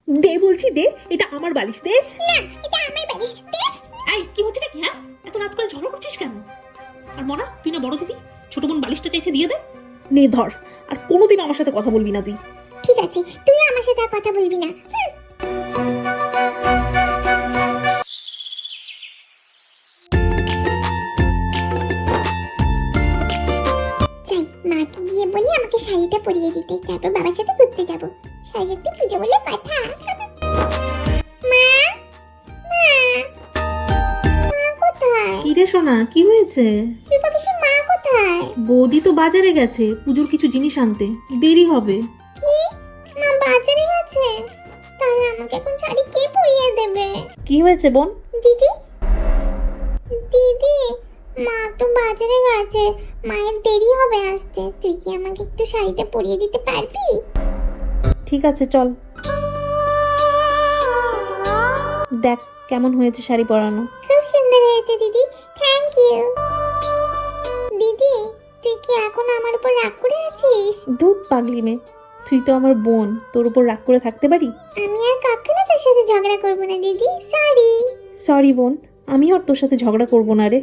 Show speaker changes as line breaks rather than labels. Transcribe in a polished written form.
দে বলছি, দে, এটা আমার বালিশ, দে।
না, এটা আমার বালিশ, দে।
এই কি হচ্ছে নাকি? হ্যাঁ, এত রাত করে ঝগড়া করছিস কেন? আর মনা, তুই না বড় দিদি, ছোট বোন বালিশটা চাইছে, দিয়ে দে। নে ধর, আর কোনোদিন আমার সাথে কথা বলবি না তুই।
ঠিক আছে, তুই আমার সাথে আর কথা বলবি না। চাই মাকে গিয়ে বলি আমাকে শাড়িটা পরিয়ে দিতে, তারপর বাবার সাথে ঘুরতে যাবো। শাড়িতে পুজো বলে কথা। মা, মা, মা কোথায়?
কি রে সোনা, কি হয়েছে?
রূপা পিসি মা কোথায়?
বৌদি তো বাজারে গেছে পুজোর কিছু জিনিস আনতে, দেরি হবে।
কি? মা বাজারে গেছে? তাহলে আমাকে এখন শাড়ি কে পরিয়ে দেবে?
কি হয়েছে বোন?
দিদি, দিদি, মা তো বাজারে গেছে, মায়ের দেরি হবে আসতে। তুই কি আমাকে একটু শাড়িটা পরিয়ে দিতে পারবি?
ঠিক আছে, চল। দেখ কেমন হয়েছে শাড়ি পরানো।
খুব সুন্দর হয়েছে দিদি, থ্যাংক ইউ। দিদি, তুই কি এখন আমার উপর রাগ করে আছিস?
ধুর পাগলি মেয়ে, তুই তো আমার বোন, তোর উপর রাগ করে থাকতে পারি?
আমি আর কখনো তোর সাথে ঝগড়া করবো না দিদি, সরি।
সরি বোন, আমিও আর তোর সাথে ঝগড়া করবো না রে।